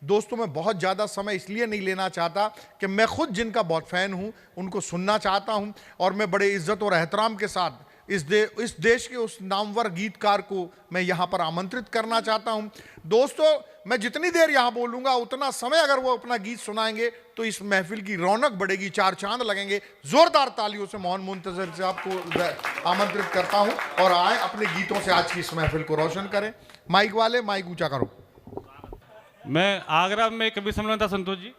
दोस्तों मैं बहुत ज़्यादा समय इसलिए नहीं लेना चाहता कि मैं खुद जिनका बहुत फ़ैन हूँ उनको सुनना चाहता हूँ, और मैं बड़े इज्जत और एहतराम के साथ इस देश के उस नामवर गीतकार को मैं यहाँ पर आमंत्रित करना चाहता हूँ। दोस्तों मैं जितनी देर यहाँ बोलूँगा उतना समय अगर वो अपना गीत सुनाएंगे तो इस महफिल की रौनक बढ़ेगी, चार चांद लगेंगे। जोरदार तालियों से मोहन मुंतज़िर साहब को आमंत्रित करता हूँ और आए अपने गीतों से आज की इस महफिल को रोशन करें। माइक वाले माइक ऊंचा करो। मैं आगरा में कवि सम्मेलन था संतोष जी,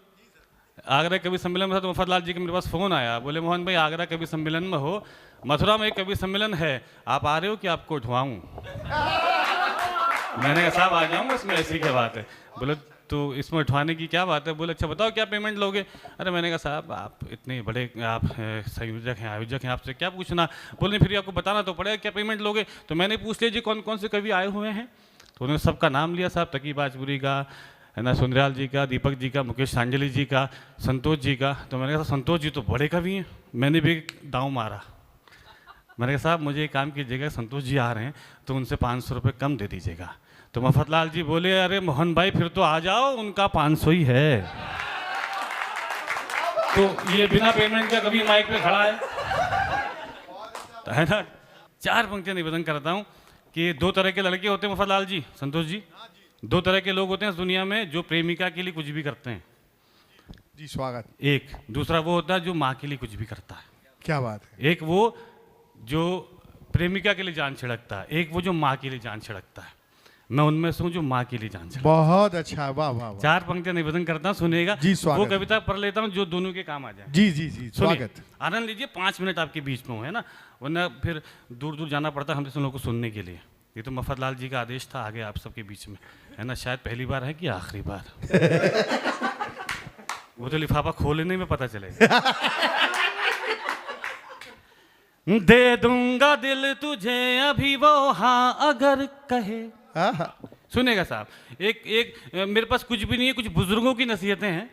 आगरा कवि सम्मेलन में था तो मफतलाल जी के मेरे पास फ़ोन आया, बोले मोहन भाई आगरा कवि सम्मेलन में हो, मथुरा में एक कवि सम्मेलन है, आप आ रहे हो कि आपको उठवाऊँ? मैंने कहा साहब आ जाऊँगा, इसमें ऐसी क्या बात है। बोले तो इसमें उठवाने की क्या बात है? बोले अच्छा बताओ क्या पेमेंट लोगे? अरे मैंने कहा साहब आप इतने बड़े आप संयोजक हैं आयोजक हैं, आपसे क्या पूछना। बोले फिर आपको बताना तो पड़ेगा क्या पेमेंट लोगे। तो मैंने पूछ लिया जी कौन कौन से कवि आए हुए हैं, तो उन्होंने सबका नाम लिया साहब, तकी बाजपुरी का है ना, सुंदरलाल जी का, दीपक जी का, मुकेश सांजली जी का, संतोष जी का। तो मैंने कहा संतोष जी तो बड़े कवि हैं। मैंने भी दांव मारा, मैंने कहा साहब मुझे एक काम कीजिएगा, संतोष जी आ रहे हैं तो उनसे 500 रुपये कम दे दीजिएगा। तो मफतलाल जी बोले अरे मोहन भाई फिर तो आ जाओ, उनका 500 ही है। तो ये बिना पेमेंट का कभी माइक पे खड़ा है, तो है ना। 4 पंक्तियां निवेदन करता हूँ कि 2 तरह के लड़के होते हैं मफतलाल जी, संतोष जी, 2 तरह के लोग होते हैं इस दुनिया में, जो प्रेमिका के लिए कुछ भी करते हैं जी स्वागत। एक, दूसरा वो होता है जो माँ के लिए कुछ भी करता है। क्या बात है। एक वो जो प्रेमिका के लिए जान छिड़कता है, एक वो जो माँ के लिए जान छिड़कता है। मैं उनमें से हूँ जो माँ के लिए जान छिड़कता है। बहुत अच्छा, वाह वाह। 4 पंक्तियां निवेदन करता हूँ, सुनिएगा जी स्वागत। वो कविता पढ़ लेता हूँ जो दोनों के काम आ जाए। जी जी जी स्वागत। आनंद लीजिए, 5 मिनट आपके बीच में हो, है ना, वरना फिर दूर दूर जाना पड़ता है हम जैसे लोगों को सुनने के लिए। ये तो मफतलाल जी का आदेश था आगे आप सबके बीच में, है ना, शायद पहली बार है कि आखिरी बार। वो तो लिफाफा खोलने में पता चलेगा। दे दूंगा दिल तुझे अभी वो हाँ अगर कहे। सुनेगा साहब, एक मेरे पास कुछ भी नहीं है, कुछ बुजुर्गों की नसीहतें हैं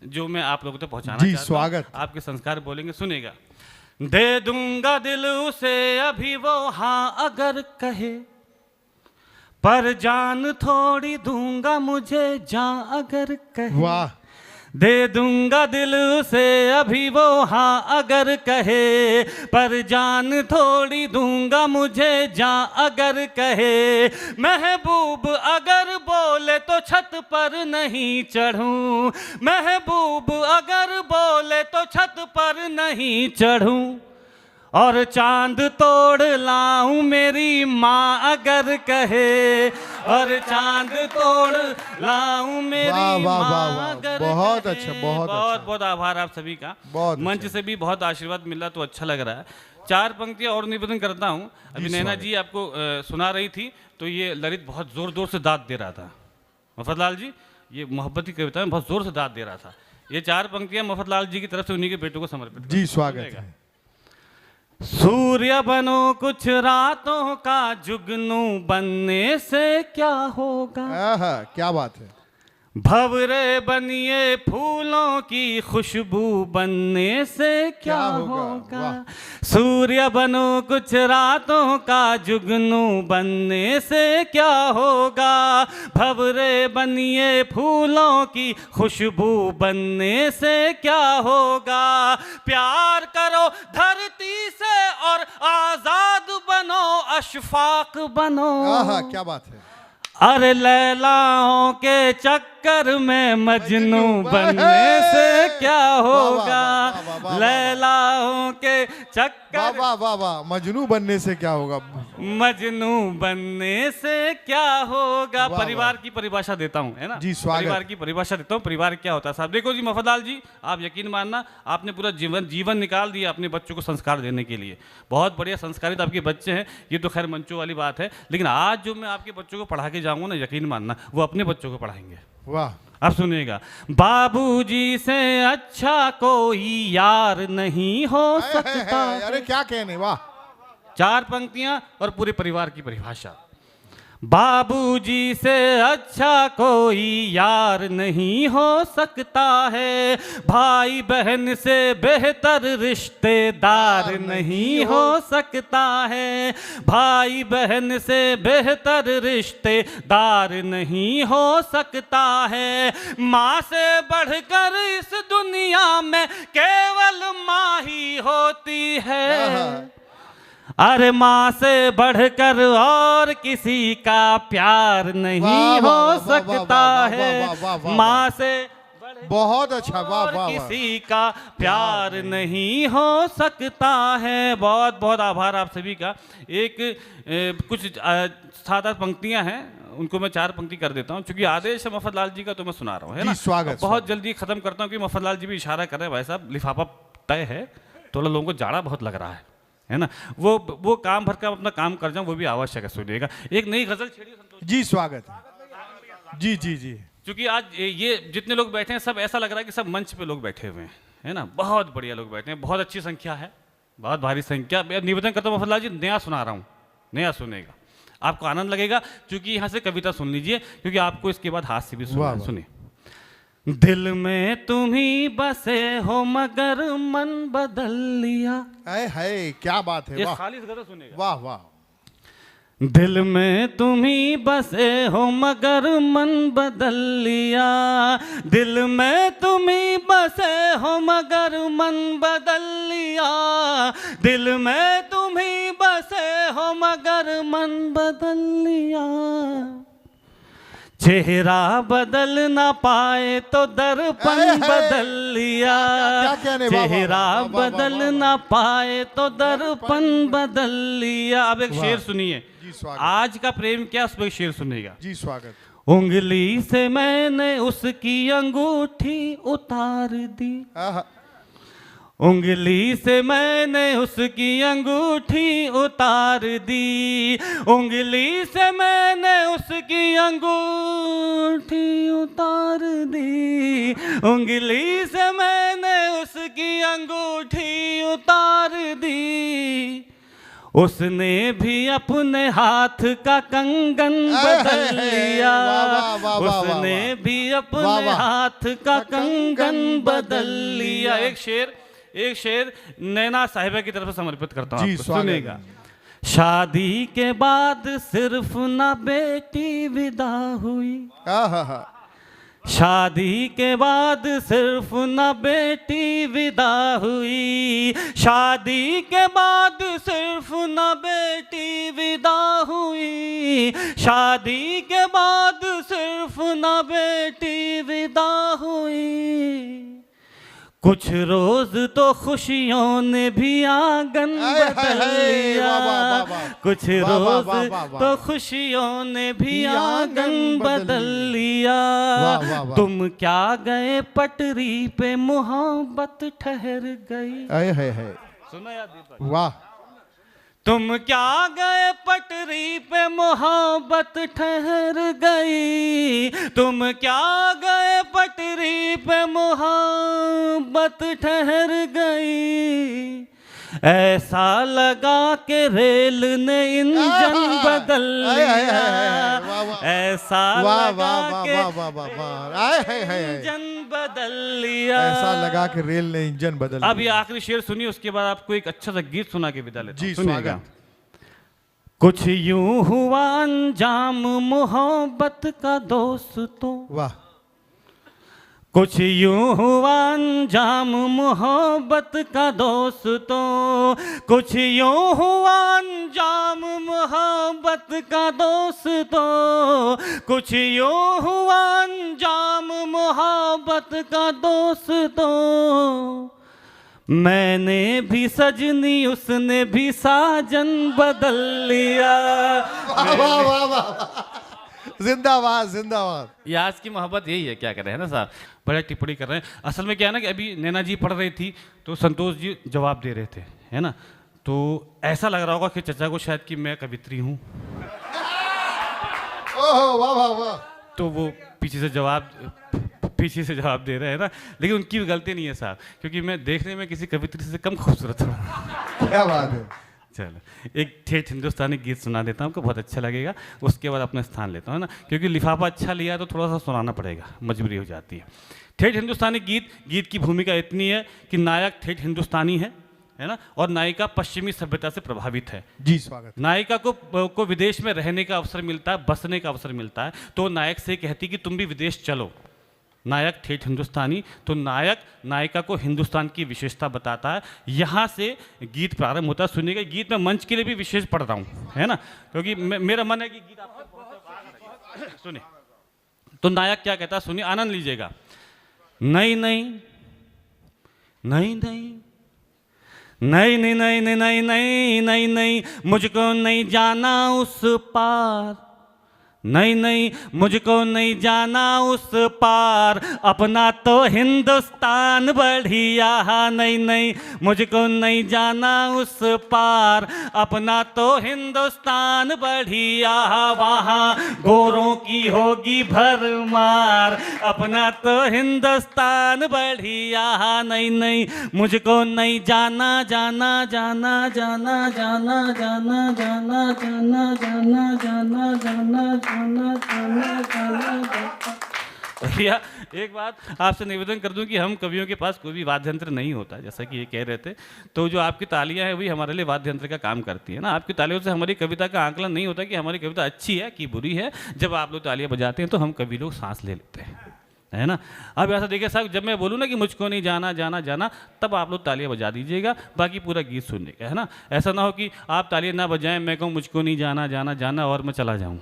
जो मैं आप लोगों तक पहुंचाना चाहता हूं। स्वागत। आपके संस्कार बोलेंगे, सुनेगा। दे दूंगा दिल उसे अभी वो हाँ अगर कहे, पर जान थोड़ी दूंगा मुझे जान अगर कहे। वाह। दे दूंगा दिल उसे अभी वो हाँ अगर कहे, पर जान थोड़ी दूंगा मुझे जान अगर कहे। महबूब अगर बोले तो छत पर नहीं चढ़ूं, महबूब अगर बोले तो छत पर नहीं चढ़ूं, और चांद तोड़ लाऊं मेरी माँ अगर कहे, और चांद तोड़ लाऊं मेरी माँ अगर कहे। बहुत अच्छा, बहुत अच्छा। बहुत आभार आप सभी का। मंच अच्छा। से भी बहुत आशीर्वाद मिला तो अच्छा लग रहा है। 4 पंक्तियां और निवेदन करता हूँ। अभी नैना जी आपको सुना रही थी तो ये ललित बहुत जोर जोर से दाद दे रहा था। मफतलाल जी ये मोहब्बती कविता में बहुत जोर से दाद दे रहा था। ये 4 पंक्तियां मफतलाल जी की तरफ से उन्हीं के बेटों को समर्पित। जी स्वागत है। सूर्य बनो कुछ रातों का, जुगनू बनने से क्या होगा। क्या बात है। भंवरे बनिए फूलों की, खुशबू बनने से क्या होगा। सूर्य बनो कुछ रातों का, जुगनू बनने से क्या होगा। भंवरे बनिए फूलों की, खुशबू बनने से क्या होगा। प्यार करो धरती से और आजाद बनो, अशफाक बनो। क्या बात है। अरे लैलाओं के चक्कर में मजनू बनने से क्या होगा। लैलाओं के चक्कर, वाह वाह वाह, मजनू बनने से क्या होगा। मजनू बनने से क्या होगा। परिवार की परिभाषा देता हूँ, है ना जी स्वागत। परिवार की परिभाषा देता हूँ, परिवार क्या होता है साहब। देखो जी मफतलाल जी, आप यकीन मानना आपने पूरा जीवन निकाल दिया अपने बच्चों को संस्कार देने के लिए। बहुत बढ़िया संस्कारित आपके बच्चे हैं, ये तो खैर मंचों वाली बात है, लेकिन आज जो मैं आपके बच्चों को पढ़ा के जाऊँगा ना, यकीन मानना वो अपने बच्चों को पढ़ाएंगे। वाह। अब सुनिएगा। बाबूजी से अच्छा कोई यार नहीं हो सकता। अरे क्या कहने। वाह। 4 पंक्तियां और पूरे परिवार की परिभाषा। बाबूजी से अच्छा कोई यार नहीं हो सकता है, भाई बहन से बेहतर रिश्तेदार नहीं हो सकता है, भाई बहन से बेहतर रिश्तेदार नहीं हो सकता है, माँ से बढ़कर इस दुनिया में केवल माँ ही होती है, अरे माँ से बढ़कर और किसी का प्यार नहीं हो सकता है, माँ से बहुत अच्छा, वाह और वाह वाह। किसी का प्यार नहीं हो सकता है। बहुत बहुत आभार आप सभी का। एक कुछ 7-8 पंक्तियां हैं, उनको मैं 4 पंक्ति कर देता हूँ, क्योंकि आदेश है मफतलाल जी का, तो मैं सुना रहा हूँ, है ना। स्वागत। बहुत जल्दी खत्म करता हूँ, क्योंकि मफतलाल जी भी इशारा कर रहे हैं, भाई साहब लिफाफा तय है, थोड़ा लोगों को जाड़ा बहुत लग रहा है ना। वो काम भर का अपना काम कर जाऊँ, वो भी आवश्यक है, सुनिएगा। एक नई गजल छेड़ी संतोष जी, स्वागत जी जी जी। क्योंकि आज ये जितने लोग बैठे हैं, सब ऐसा लग रहा है कि सब मंच पे लोग बैठे हुए हैं, है ना। बहुत बढ़िया लोग बैठे हैं, बहुत अच्छी संख्या है, बहुत भारी संख्या। मैं निवेदन करता हूँ मफतलाल जी, नया सुना रहा हूँ, नया सुनेगा, आपको आनंद लगेगा, क्योंकि यहाँ से कविता सुन लीजिए, क्योंकि आपको इसके बाद हास्य भी सुनना है। सुनिए। दिल में तुम ही बसे हो मगर मन बदल लिया। है क्या बात है, ये वाह खालिस गजल सुनेगा। वाह वाह। दिल में तुम ही बसे हो मगर मन बदल लिया, दिल में तुम ही बसे हो मगर मन बदल लिया, दिल में तुम ही बसे हो मगर मन बदल लिया, चेहरा बदल ना पाए तो दर्पण बदल लिया, चेहरा बदल ना पाए तो दर्पण बदल लिया। अब एक शेर सुनिए, आज का प्रेम क्या, उस पर शेर सुनिएगा जी। स्वागत। उंगली से मैंने उसकी अंगूठी उतार दी, उंगली से मैंने उसकी अंगूठी उतार दी, उंगली से मैंने उसकी अंगूठी उतार दी, उंगली से मैंने उसकी अंगूठी उतार दी, उसने भी अपने हाथ का कंगन बदल लिया, उसने भी अपने हाथ का कंगन बदल लिया। एक शेर नैना साहिबा की तरफ से समर्पित करता हूँ, सुनिएगा। शादी के बाद सिर्फ ना बेटी विदा हुई, शादी के बाद सिर्फ न बेटी विदा हुई, शादी के बाद सिर्फ न बेटी विदा हुई, शादी के बाद सिर्फ न बेटी विदा हुई, कुछ रोज तो खुशियों ने भी आंगन बदल लिया, कुछ रोज तो खुशियों ने भी आंगन बदल लिया, तुम क्या गए पटरी पे मोहब्बत ठहर गई। सुना याद दीपक? वाह। तुम क्या गए पटरी पे मोहब्बत ठहर गई, तुम क्या गए पटरी पे मोहब्बत ठहर गई, ऐसा लगा के रेल ने इंजन बदल लिया, ऐसा लगा के इंजन बदल लिया, ऐसा लगा कि रेल ने इंजन बदल। अब ये आखिरी शेर सुनिए, उसके बाद आपको एक अच्छा सा गीत सुना के विदा लेता हूं। जी, स्वागत। कुछ यूं हुआ अंजाम मोहब्बत का दोस्तों, वाह, कुछ यूं हुआ अंजाम मोहब्बत का दोस्तों, कुछ यूं हुआ अंजाम मोहब्बत का दोस्तों, कुछ यूं हुआ अंजाम मोहब्बत का दोस्तों, मैंने भी सजनी उसने भी साजन बदल लिया। वाह वाह वाह, जिंदाबाद जिंदाबाद। ये आज की मोहब्बत यही है, क्या कर रहे हैं ना साहब, बड़ा टिप्पणी कर रहे हैं। असल में क्या है ना कि अभी नैना जी पढ़ रही थी तो संतोष जी जवाब दे रहे थे, है ना, तो ऐसा लग रहा होगा कि चचा को शायद कि मैं कवित्री हूँ। ओह वाह वाह वाह। तो वो पीछे से जवाब दे रहे हैं ना, लेकिन उनकी भी गलती नहीं है साहब, क्योंकि मैं देखने में किसी कवित्री से कम खूबसूरत हूँ। क्या बात है। चलो एक ठेठ हिंदुस्तानी गीत सुना देता हूँ, आपको बहुत अच्छा लगेगा, उसके बाद अपना स्थान लेता हूँ ना, क्योंकि लिफाफा अच्छा लिया तो थोड़ा सा सुनाना पड़ेगा, मजबूरी हो जाती है। ठेठ हिंदुस्तानी गीत की भूमिका इतनी है कि नायक ठेठ हिंदुस्तानी है ना, और नायिका पश्चिमी सभ्यता से प्रभावित है। जी स्वागत। नायिका को विदेश में रहने का अवसर मिलता है, बसने का अवसर मिलता है, तो नायक से कहती कि तुम भी विदेश चलो। नायक ठेठ हिंदुस्तानी, तो नायक नायिका को हिंदुस्तान की विशेषता बताता है। यहाँ से गीत प्रारंभ होता है। सुनिएगा, गीत में मंच के लिए भी विशेष पढ़ रहा हूँ, है ना, क्योंकि मेरा मन है कि गीत आपको सुनिए। तो नायक क्या कहता है, सुनिए, आनंद लीजिएगा। नहीं नहीं नहीं नहीं नहीं नहीं नहीं नहीं नहीं नहीं नहीं नहीं मुझको नहीं जाना उस पार, नहीं नहीं मुझको नहीं जाना उस पार, अपना तो हिंदुस्तान बढ़िया। नहीं नहीं मुझको नहीं जाना उस पार, अपना तो हिंदुस्तान बढ़िया। वहाँ गोरों की होगी भरमार, अपना तो हिंदुस्तान बढ़िया। नहीं नहीं मुझको नहीं जाना जाना जाना जाना जाना जाना जाना जाना जाना जाना जाना भैया एक बात आपसे निवेदन कर दूं कि हम कवियों के पास कोई भी वाद्य यंत्र नहीं होता, जैसा कि ये कह रहे थे, तो जो आपकी तालियां हैं वही हमारे लिए वाद्य यंत्र का काम करती है ना। आपकी तालियों से हमारी कविता का आंकलन नहीं होता कि हमारी कविता अच्छी है कि बुरी है। जब आप लोग तालियां बजाते हैं तो हम कवि लोग सांस ले लेते हैं, है ना। अब ऐसा देखिए साहब, जब मैं बोलूँ ना कि मुझको नहीं जाना जाना जाना, तब आप लोग तालियां बजा दीजिएगा, बाकी पूरा गीत सुनने का, है ना। ऐसा ना हो कि आप तालियां ना बजाएं, मैं कहूँ मुझको नहीं जाना जाना जाना और मैं चला जाऊँ,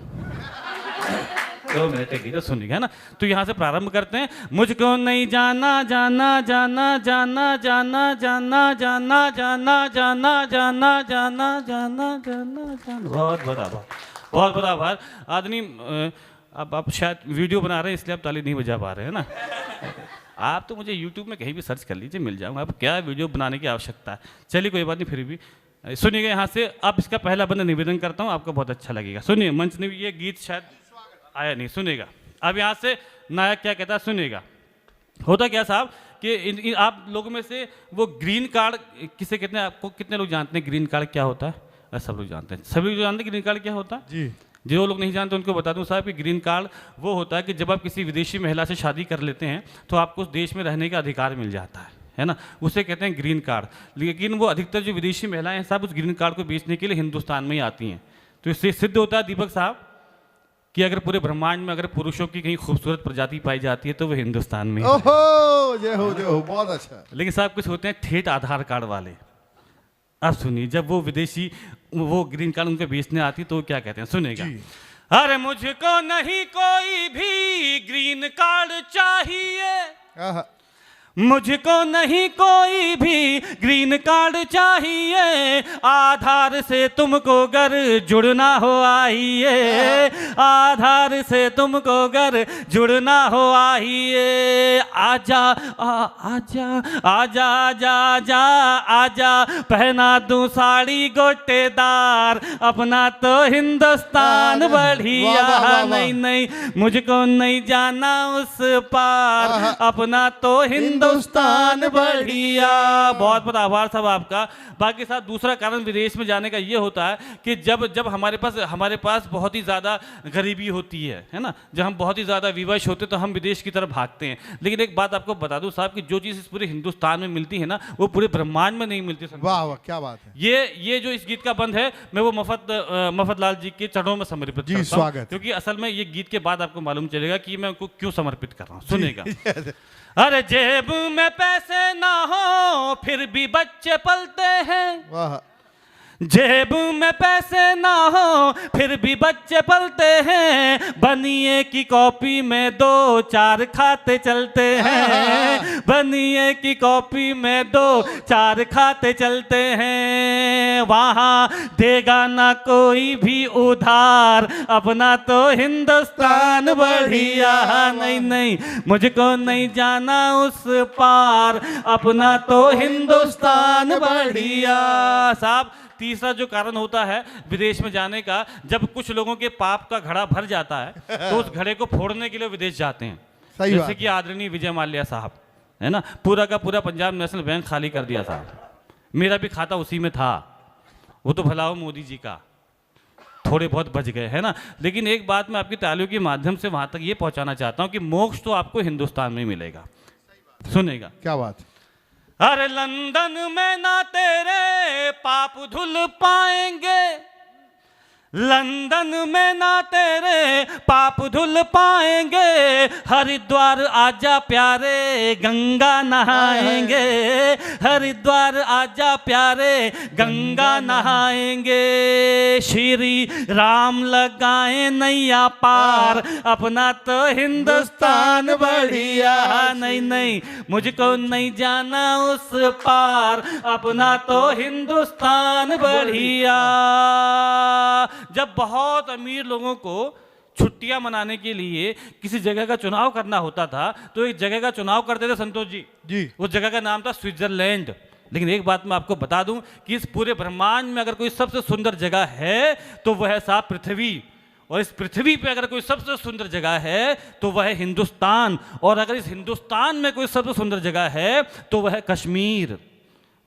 तो मेरे गीत सुनिएगा, है ना। तो यहाँ से प्रारंभ करते हैं। मुझको नहीं जाना जाना जाना जाना जाना जाना जाना जाना जाना जाना जाना जाना जाना जाना। बहुत बहुत आभार, बहुत बहुत आभार आदरणीय। अब आप शायद वीडियो बना रहे हैं इसलिए आप ताली नहीं बजा पा रहे हैं ना। आप तो मुझे यूट्यूब में कहीं भी सर्च कर लीजिए, मिल जाऊंगा। आप क्या वीडियो बनाने की आवश्यकता है। चलिए कोई बात नहीं, फिर भी सुनिएगा यहाँ से। अब इसका पहला बंद निवेदन करता हूँ, आपको बहुत अच्छा लगेगा। सुनिए, मंच ने ये गीत शायद आया नहीं, सुनिएगा। अब यहाँ से नायक क्या कहता है, सुनिएगा। होता क्या साहब कि आप लोगों में से वो ग्रीन कार्ड किसे कहते हैं, आपको कितने लोग जानते हैं ग्रीन कार्ड क्या होता है? सब लोग जानते हैं, सभी लोग जानते हैं ग्रीन कार्ड क्या होता है जी। जो लोग नहीं जानते उनको बता दूं साहब कि ग्रीन कार्ड वो होता है कि जब आप किसी विदेशी महिला से शादी कर लेते हैं तो आपको उस देश में रहने का अधिकार मिल जाता है ना। उसे कहते हैं ग्रीन कार्ड। लेकिन वो अधिकतर जो विदेशी महिलाएं हैं साहब, उस ग्रीन कार्ड को बेचने के लिए हिंदुस्तान में ही आती हैं। तो इससे सिद्ध होता है दीपक साहब कि अगर पूरे ब्रह्मांड में अगर पुरुषों की कहीं खूबसूरत प्रजाति पाई जाती है तो वो हिंदुस्तान में। ओहो, जय हो, बहुत अच्छा। लेकिन साहब कुछ होते हैं ठेठ आधार कार्ड वाले। अब सुनिए, जब वो विदेशी वो ग्रीन कार्ड उनको बेचने आती तो क्या कहते हैं, सुनेगा। अरे मुझको नहीं कोई भी ग्रीन कार्ड चाहिए, मुझको नहीं कोई भी ग्रीन कार्ड चाहिए, आधार से तुमको घर जुड़ना हो आइए, आधार से तुमको घर जुड़ना हो आइए। आजा आजा आजा आजा आजा आजा, पहना दूं साड़ी गोटेदार, अपना तो हिंदुस्तान बढ़िया। नहीं नहीं मुझको नहीं जाना उस पार, अपना तो हिंदुस्तान बढ़िया। बहुत बहुत आभार साहब आपका। बाकी साहब दूसरा कारण विदेश में जाने का ये होता है कि जब हमारे पास बहुत ही ज़्यादा गरीबी होती है ना, जब हम बहुत ही ज़्यादा विवश होते तो हम विदेश की तरफ भागते हैं। लेकिन एक बात आपको बता दूं साहब कि जो चीज़ इस पूरे हिंदुस्तान में मिलती है ना, वो पूरे ब्रह्मांड में नहीं मिलती। वाह वाह, क्या बात है। ये जो इस गीत का बंद है, मैं वो मफत लाल जी के चरणों में समर्पित जी, स्वागत। क्योंकि असल में ये गीत के बाद आपको मालूम चलेगा कि मैं उनको क्यों समर्पित कर रहा हूँ। सुनेगा। अरे जेब में पैसे ना हो फिर भी बच्चे पलते हैं, वाह। जेब में पैसे ना हो फिर भी बच्चे पलते हैं, बनिए की कॉपी में 2-4 खाते चलते हैं, बनिए की कॉपी में 2-4 खाते चलते हैं। वहाँ देगा ना कोई भी उधार, अपना तो हिंदुस्तान बढ़िया। नहीं नहीं मुझको नहीं जाना उस पार, अपना तो हिंदुस्तान बढ़िया। साहब तीसरा जो कारण होता है विदेश में जाने का, जब कुछ लोगों के पाप का घड़ा भर जाता है तो उस घड़े को फोड़ने के लिए विदेश जाते हैं। जैसे कि आदरणीय विजय माल्या साहब, है ना, पूरा का पूरा पंजाब नेशनल बैंक खाली कर दिया साहब। मेरा भी खाता उसी में था वो तो भला हो मोदी जी का, थोड़े बहुत बच गए, है ना। लेकिन एक बात मैं आपकी तालियों के माध्यम से वहां तक ये पहुंचाना चाहता हूं कि मोक्ष तो आपको हिंदुस्तान में ही मिलेगा। सुनेगा क्या बात। अरे लंदन में ना तेरे पाप धुल पाएंगे, लंदन में ना तेरे पाप धुल पाएंगे, हरिद्वार आजा प्यारे गंगा नहाएंगे, हरिद्वार आजा प्यारे गंगा नहाएंगे, श्री राम लगाए नैया पार, अपना तो हिंदुस्तान बढ़िया, नहीं नहीं मुझको नहीं जाना उस पार, अपना तो हिंदुस्तान बढ़िया। जब बहुत अमीर लोगों को छुट्टियां मनाने के लिए किसी जगह का चुनाव करना होता था तो एक जगह का चुनाव करते थे संतोष जी, उस जगह का नाम था स्विट्जरलैंड। लेकिन एक बात मैं आपको बता दूं कि इस पूरे ब्रह्मांड में अगर कोई सबसे सुंदर जगह है तो वह है साहब पृथ्वी, और इस पृथ्वी पे अगर कोई सबसे सुंदर जगह है तो वह है हिंदुस्तान, और अगर इस हिंदुस्तान में कोई सबसे सुंदर जगह है तो वह है कश्मीर।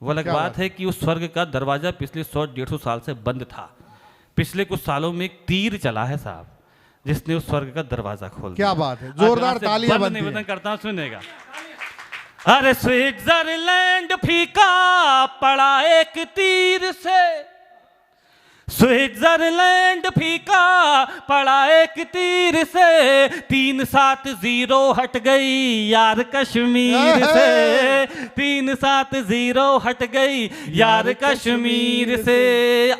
वो अलग बात है कि उस स्वर्ग का दरवाजा पिछले 100-150 साल से बंद था, पिछले कुछ सालों में एक तीर चला है साहब जिसने उस स्वर्ग का दरवाजा खोल दिया। क्या बात है, जोरदार तालियां बनती हैं। निवेदन करता हूं, सुनेगा। अरे स्विट्जरलैंड फीका पड़ा एक तीर से, स्विट्जरलैंड फीका पड़ा एक तीर से, 370 हट गई यार कश्मीर से, 370 हट गई यार कश्मीर से,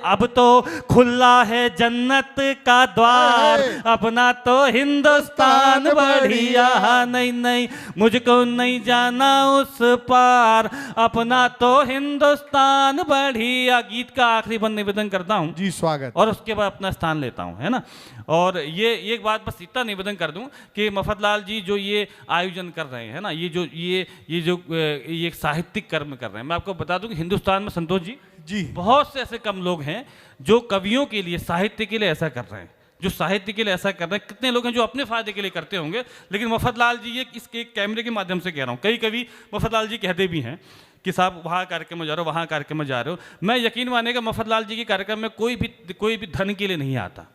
अब तो खुला है जन्नत का द्वार, अपना तो हिंदुस्तान बढ़िया, नहीं नहीं मुझको नहीं जाना उस पार, अपना तो हिंदुस्तान बढ़िया। गीत का आखिरी बंद निवेदन करता हूं जी, स्वागत, और उसके बाद अपना स्थान लेता हूं, है ना। और ये एक बात बस इतना निवेदन कर दूं कि मफतलाल जी जो ये आयोजन कर रहे हैं ना, ये एक साहित्यिक कर्म कर रहे हैं, मैं आपको बता दूं कि हिंदुस्तान में संतोष जी बहुत से ऐसे कम लोग हैं जो कवियों के लिए, साहित्य के लिए ऐसा कर रहे हैं, जो साहित्य के लिए ऐसा कर रहे हैं। कितने लोग हैं जो अपने फायदे के लिए करते होंगे, लेकिन मफतलाल जी ये इसके कैमरे के माध्यम से कह रहा हूँ, कई कवि मफतलाल जी कहते भी हैं कि साहब वहाँ कार्यक्रम में जा रहे हो, वहाँ कार्यक्रम में जा रहे हो। मैं यकीन मानेगा मफतलाल जी के कार्यक्रम में कोई भी धन के लिए नहीं आता।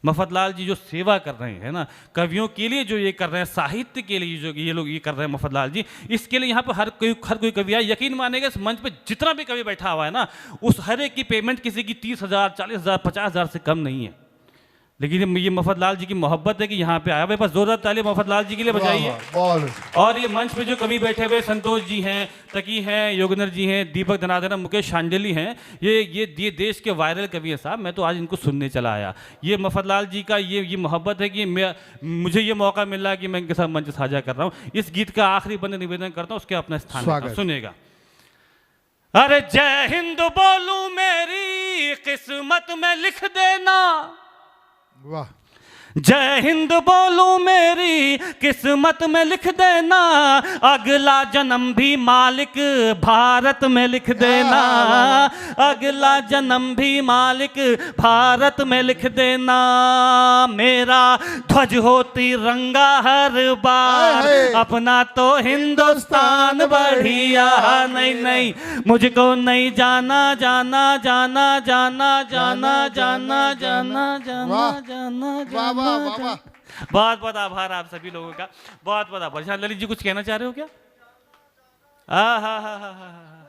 मफतलाल जी जो सेवा कर रहे हैं ना, कवियों के लिए जो ये कर रहे हैं, साहित्य के लिए जो ये लोग ये कर रहे हैं मफतलाल जी, इसके लिए यहाँ पर हर कोई कवि आए। यकीन मानेगा इस मंच पे जितना भी कवि बैठा हुआ है ना, उस हर एक की पेमेंट किसी की 30,000, 40,000, 50,000 से कम नहीं है। लेकिन ये मफतलाल जी की मोहब्बत है कि यहाँ पे आया। बस जोरदार तालियां मफतलाल जी के लिए बजाइए। और ये मंच पे जो कवि बैठे हुए संतोष जी हैं, तकी हैं, योगेंद्र जी हैं, दीपक धनाधरम, मुकेश शांडिली हैं, ये देश के वायरल कवि हैं साहब। मैं तो आज इनको सुनने चला आया। ये मफतलाल जी का ये मोहब्बत है कि मुझे ये मौका मिल रहा है कि मैं इनके साथ मंच साझा कर रहा हूँ। इस गीत का आखिरी बंद निवेदन करता हूँ, उसके अपना स्थान सुनेगा। अरे जय हिंद बोलूं मेरी किस्मत में लिख देना, वाह, जय हिंद बोलूं मेरी किस्मत में लिख देना, अगला जन्म भी मालिक भारत में लिख देना, अगला जन्म भी मालिक भारत में लिख देना, मेरा ध्वज हो तिरंगा हर बार, अपना तो हिंदुस्तान बढ़िया, नहीं नहीं मुझको नहीं जाना जाना जाना जाना जाना जाना जाना जाना जाना। बहुत बहुत आभार आप सभी लोगों का, बहुत बहुत आभार। ललित जी कुछ कहना चाह रहे हो क्या? हाँ हाँ हाँ हाँ हाँ।